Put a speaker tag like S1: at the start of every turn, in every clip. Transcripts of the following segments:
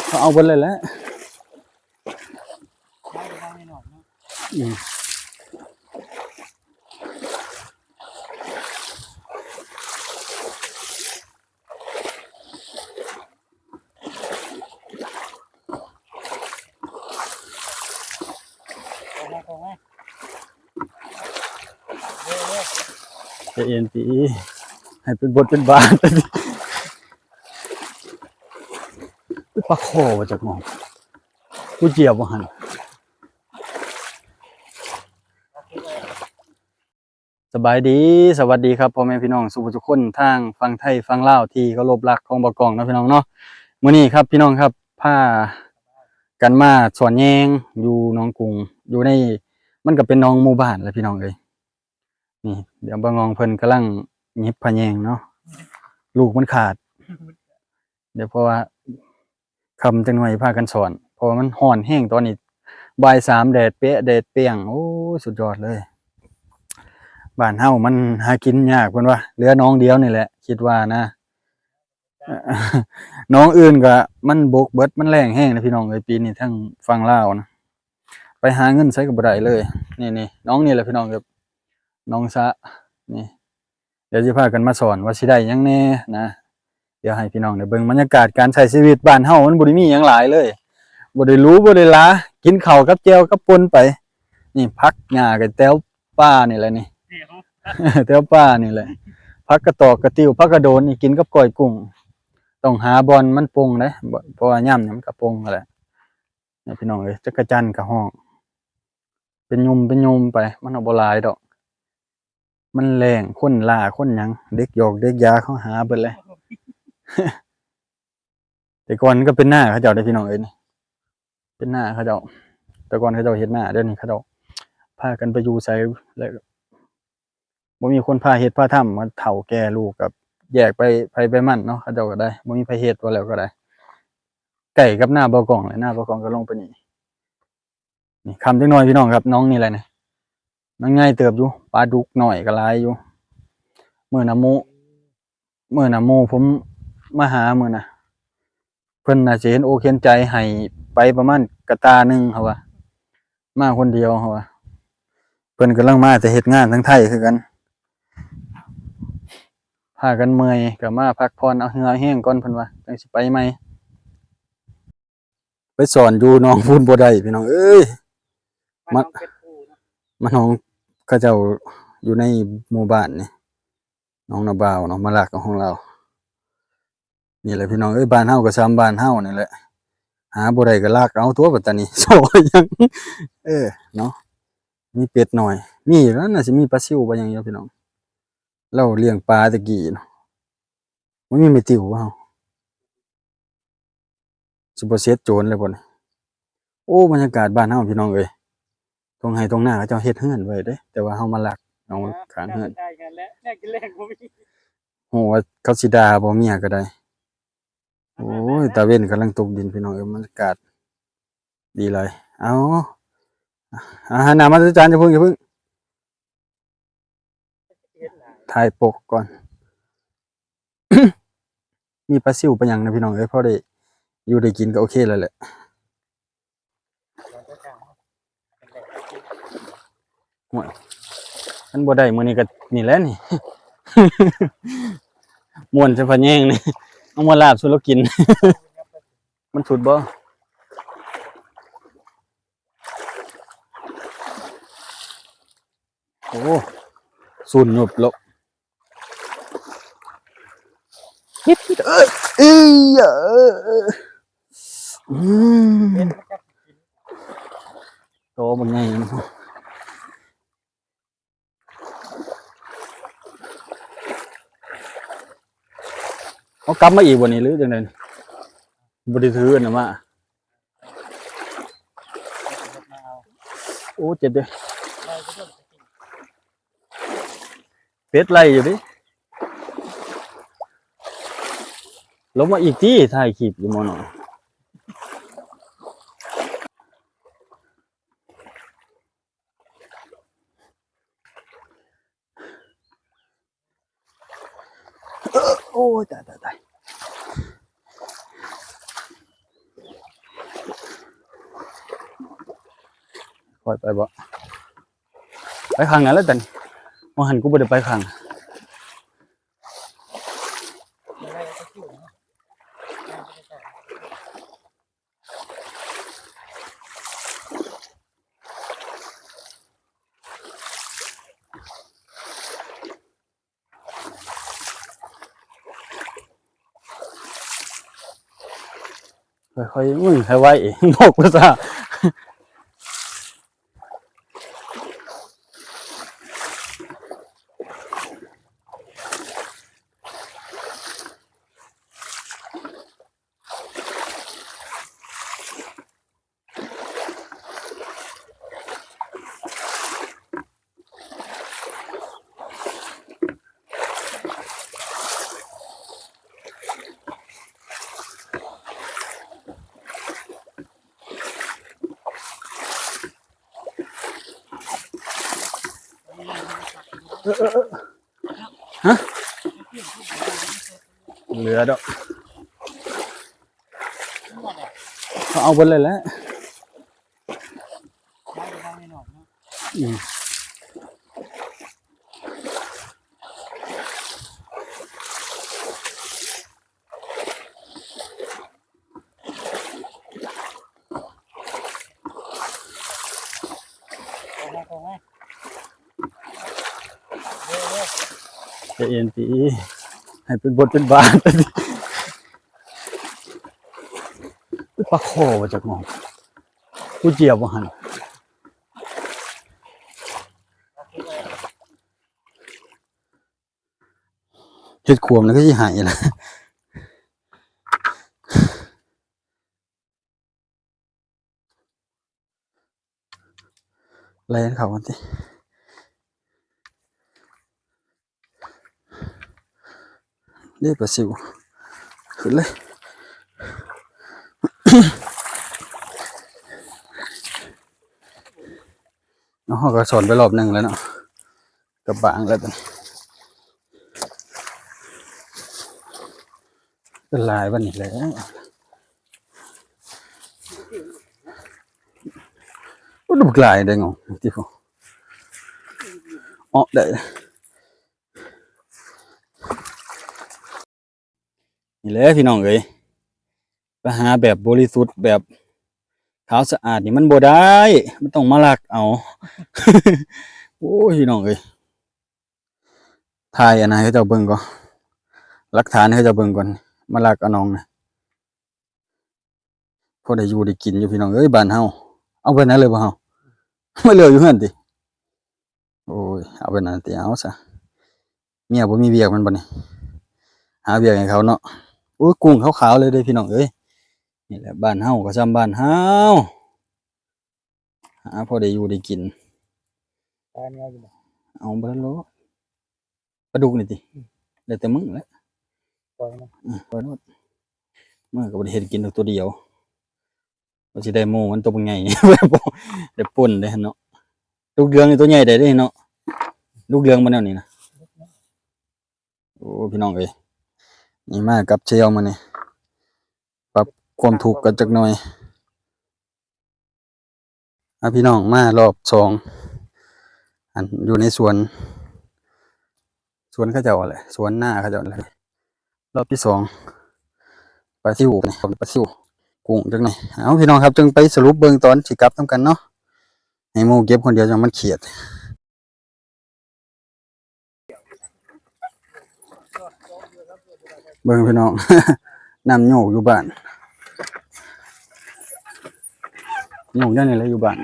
S1: เขาเอาไปเลยแหล้วจะเอ็นปีให้เป็นบทเป็นบาทปลาโคมาจากหมองกูเจียวบ่หันสบายดีสวัสดีครับพ่อแม่พี่น้องสุภทุกคนทางฟังไทยฟังลาวที่เคารพรักของบ่กองนะพี่น้องเนาะมื้อนี้ครับพี่น้องครับพากันมาสวนแยงอยู่หนองกรุงอยู่ในมันก็เป็นหนองหมู่บ้านแหละพี่น้องเอ้ยนี่เดี๋ยวบ่งองเพิ่นกำลังหยิบพะแยงเนาะลูกมันขาดเดี๋ยวเพราะว่าคำจังหน่อยพากันสอนเพราะว่ามันร้อนแรงตอนนี้บ่าย3แดดเปะแดดเปรี้ยงโอ้สุดยอดเลยบ้านเฮามันหากินยากเพิ่นว่าเหลือน้องเดียวนี่แหละคิดว่านะน้องอื่นก็มันบกเบิดมันแรงแรงนะพี่น้องเอ้ยปีนี้ทั้งฝั่งลาวนะไปหาเงินใช้ก็บ่ได้เลยนี่ๆน้องนี่แหละพี่น้องครับน้องซะนี่เดี๋ยวสิพากันมาสอนว่าสิได้หยังแน่นะเดี๋ยวให้พี่น้องได้เบิ่งบรรยากาศการใช้ชีวิตบ้านเฮามันบ่ได้มีหยังหลายเลยบ่ได้หรูบ่ได้หรากินข้าวกับแจ่วกับป่นไปนี่ผักหญ้ากับแตวป่านี่แหละนี่ แถวป่านี่แหละผักกระตอกกระติ้วผักกระโดนนี่กินกับก้อยกุ้งต้องหาบอนมันปรุงเด้บ่เพราะว่าย่ำเนี่ยมันก็ปรุงนั่นแหละเนี่ยพี่น้องเอ้ยจักระจั่นก็ฮ้องเป็นยุมไปมันเอาบ่หลายดอกมันแล้งคนล่าคนหยังเด็กหยอกเด็กยาเขาหาเบิดเลย แต่ก่อนก็เป็นหน้าเขาเจ้าเด้อพี่น้องเอ้ยนี่เป็นหน้าเขาเจ้าแต่ก่อนเขาเจ้าเฮ็ดหน้าเดี๋ยวนี้เขาเจ้าพากันไปอยู่ไสแล้วบ่มีคนพาเฮ็ดพาทำมาเฒ่าแก่ลูกกับแยกไปไผไปมันเนาะเขาเจ้าก็ได้บ่มีไผเฮ็ดว่าแล้วก็ได้ใกล้กับหน้าบ่อกล้องเลยหน้าบ่อกล้องก็ลงไปนี่นี่คำจักหน่อยพี่น้องครับน้องนี่แหละนี่มันง่ายเติบอยู่ปลาดุกน้อยก็หลายอยู่มื้อน่ะหมู่ผมมาหามื้อน่ะเพิ่นน่าสิเห็นอกเห็นใจให้ไปประมาณกะตาหนึ่งเขาว่ามาคนเดียวเขาว่าเพิ่นกำลังมาแต่เฮ็ดงานทั้งไทยคือกันพากันเมื่อยก็มาพักผ่อนเอาเหงื่อแห้งก่อนเพิ่นว่าจังสิไปใหม่ไปสอนอยู่หนองพูนบ่ได้พี่น้องเอ้ยมันน้องเขาเจ้าอยู่ในหมู่บ้านนี่น้องนาบ่าวน้องมะลักของเรานี่แหละพี่น้องเอ้ยบ้านเฮาก็ซ้ำบ้านเฮานี่แหละหาบ่ได้ก็ลากเอาตัวบัดตานี้โซยังเนาะมีเป็ดหน่อยมีแล้วน่าสิมีปลาซิวบ่หยังอยู่พี่น้องเราเลี้ยงปลาตะกี้เนาะบ่มีแม่ติ๋วบ่เฮาสิบ่เสร็จโจรเลยบ่นี่โอ้บรรยากาศบ้านเฮาพี่น้องเอ้ยตรงไห้ตรงหน้าเขาเจ้าเฮ็ดเรือนไว้เด้แต่ว่าเฮามาลักเอาข้างเรือน
S2: ได้กันแล้วแน่กินแรงบ่มี
S1: โอ้ว่าเขาสิด่าบ่เมียก็ได้โอ้ยตาเว้นกำลังตกดินพี่น้องเอ้ยบรรยากาศดีหลายเอาหันหน้ามาอาจารย์อย่าเพิ่งถ่ายปกก่อน มีปลาซิวปลาหยังนะพี่น้องเอ้ยพอได้อยู่ได้กินก็โอเคแล้วแหละโอ้ยมันบ่ได้มื้อนี้ก็นี่แหละนี่ ม่วนซะพะแยงนี่เอามาลาบสู่เรากิน มันสุดบ่โอ้สูนหยุบแล้วฮิตเอ้ยอืมโตมันไงเอากลับมาอีกบ่นี่หรือจังได๋บ่ได้ถืออันน่ะมาโอ้เจ็บเด้อเป็ดไล่อยู่ดิลงมาอีกติถ่ายคลิปอยู่หม้อน้อยโอ้ยตาย ปล่อยไปบ่ไปข้างนั้นแล้วแต่มองหันกูบ่ได้ไปข้างค่อยๆมึงให้ไว้บอกกูซะฮะเหลือดอกเขาเอาไปเลยแหล้วจะเอ็นตีให้เป็นบทเป็นบาทปลาโคมาจากหมองกูเจียบว่าหันจุดขวมแล้วก็ยี่หายนะอะไรนั่นเขากันสิเรียกปลาซิวขึ้นเลยน้องเขาก็สอนไปรอบหนึ่งแล้วเนาะกับบางแล้วตอนเป็นลายวันนี้แล้วก็ดูลายได้งงที่เขาอ๋อได้นี่แหละพี่น้องเอ้ยไปหาแบบบริสุทธิ์แบบขาวสะอาดนี่มันบ่ได้มันต้องมาลักเอา โอ้ยพี่น้องเอ้ยถ่ายอันไหนให้เจ้าเบิ่งก่อนหลักฐานให้เจ้าเบิ่งก่อนมาลักเอาน้องนะพอได้อยู่ได้กินอยู่พี่น้องเอ้ยบ้านเฮาเอาไปนั้นเลยบ่เฮา ไม่เหลืออยู่เฮือนติโอ้ยเอาไปนั้นติเอาซะเมียบ่มีเวียกมันบ่นี่หาเวียกให้เขาเนาะโอ้ยกุ้งขาวๆเลยเด้พี่น้องเอ้ยนี่แหละบ้านเฮาก็ซ้ำบ้านเฮาหาพอได้อยู่ได้กินเอาเบิดโลปลาดุกนี่ติแล้วแต่มึงแหละปล่อยโลดมึงก็บ่ได้เฮ็ดกินดอกตัวเดียวว่าสิได้หมู่มันตัวใหญ่ ได้ป่นได้หั่นเนาะลูกเรืองนี่ตัวใหญ่ได้เด้เนาะลูกเรืองบ่แนวนี้นะโอ้พี่น้องเอ้ยนี่มากับเชียวมานี่ปรับความถูกข์กันจักหน่อยพี่น้องมารอบ2อันอยู่ในสวนเขาเจ้าแหละสวนหน้าเขาเจ้าแหละรอบที่2ปลาซิวนี่ปลาซิวกุ้งจักหน่อยเอาพี่น้องครับจึงไปสรุปเบิ่งตอนสิกลับนํกันเนาะให้หมู่เก็บคนเดียวจังมันเครียดเบิ่งพี่น้อง น้ำโยกอยู่บ้านโยกได้นี่แหละอยู่บ้าน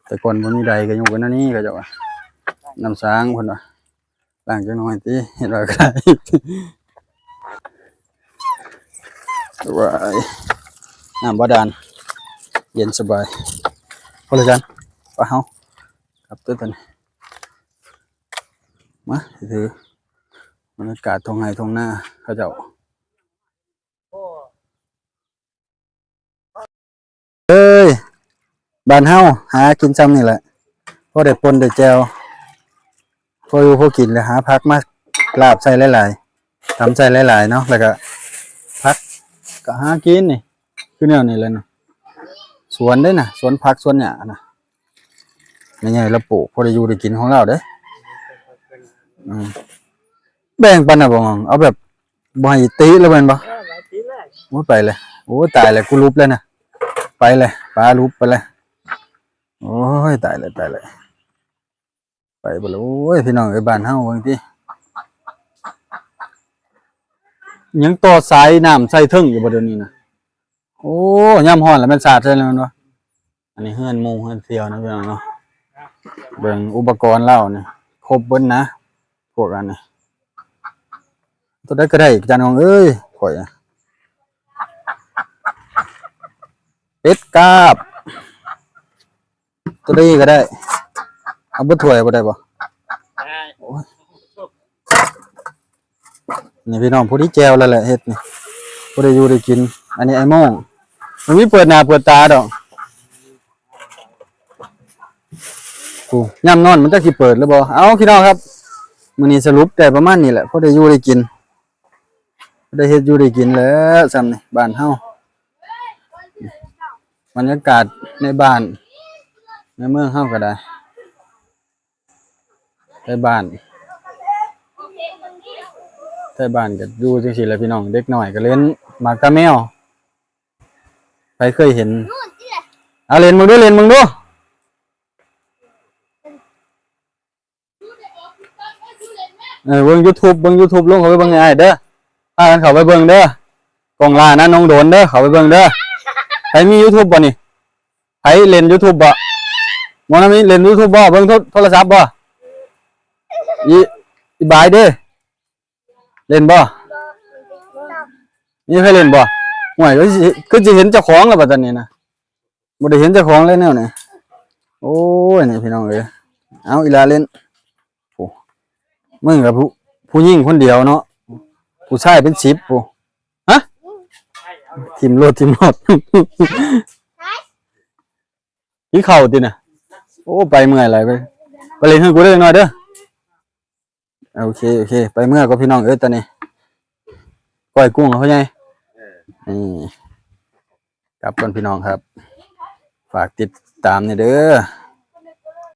S1: แต่ก่อนบ่มีใดก็โยกกันนั่นนี่ก็เจ้าว่าน้ำสางเพิ่นว่าล้างจักหน่อยติเฮ็ดว่าก็ได้ว้ายน้ำบาดาลเย็นสบายพอแล้วจันไปเฮาครับตัวนี้มาถือบรรยากาศท้องไร่ท้องนาเขาเจ้าเอ้ยบ้านเฮาหากินซ้ำนี่แหละพอได้ป่นได้แจ่วพออยู่พอกินแล้วหาผักมาลาบใส่หลายๆทำใส่หลายๆเนาะแล้วก็ผักก็หากินนี่คือแนวนี้แหละเนาะ สวนได้น่ะสวนผักสวนหญ้าน่ะใหญ่ๆเราปลูกพอได้อยู่ได้กินของเราเด้ออืมแบ่งปันน่ะบ่งเอาแบบบ่ให้ติแล้วแม่นบ่โอ้ยไปเลยโอ้ยตายแล้วกูลุบแล้วนะไปเลยปลาลุบไปเลยโอ้ยตายเลยไปบ่แล้วโอ้ยพี่น้องไอ้บ้านเฮาเบิ่งติยังต่อสายน้ำใส่เทิงอยู่บ่เดี๋ยวนี้นะโอ้ยามร้อนแล้วมันสาดใส่แล้วแม่นบ่อันนี้เฮือนหมู่เฮือนเที่ยวนะพี่น้องเนาะเบิ่งอุปกรณ์เรานี่ครบเบิดนะพวกอันนี้ตัวใดก็ได้จานของเอ้ยข่อยอะเป็ดกาบตัวใดก็ได้เอาเบิดถ้วยบ่ได้บ่โอ้ยนี่พี่น้องผู้ที่แจวแล้วแหละเฮ็ดนี่บ่ได้อยู่ได้กินอันนี้ไอ้โม่งมันมีเปิดหน้าเปิดตาดอกกูย่ำนอนมันจะสิเปิดหรือบ่เอาพี่น้องครับมื้อนี้สรุปได้ประมาณนี้แหละพอได้อยู่ได้กินได้เฮ็ดอยู่ได้กินแล้วซ้ำนี่บ้านเฮาบรรยากาศในบ้านในเมืองเฮาก็ได้ในบ้านก็อยู่จังซี่แหละพี่น้องเด็กน้อยก็เล่นหมากกะแมวใครเคยเห็นเอาเล่นมึงดูเล่นมึงดูเบิ่ง YouTube ลงเข้าไปเบิ่งให้อ้ายเด้อพากันเข้าไปเบิ่งเด้อกองล่านะน้องโดนเด้อเข้าไปเบิ่งเด้อใครมี YouTube บ่นี่ใครเล่น YouTube บ่บ่นะมีเล่น YouTube บ่เบิ่งโทรศัพท์บ่อีบายเด้อเล่นบ่นี่เคยเล่นบ่ห่วยก็สิเห็นเจ้าของแล้วบัดตอนนี้นะบ่ได้เห็นเจ้าของเลยแนวนี้โอ้ยนี่พี่น้องเอ้ยเอาอีหลาเล่นโอ้มึงกับผู้หญิงคนเดียวเนาะผู้ชายเป็น10ผู้ฮะทิมรถ กินข้าวติน่ะโอ้ไปเมื่อยหลายไปเล่นให้กูได้หน่อยเด้อโอเคไปเมื่อก็พี่น้องเอ้ยตอนนี้ก้อยกุ้งเขาไงนี่กลับก่อนพี่น้องครับฝากติดตามเนี่ยเด้อ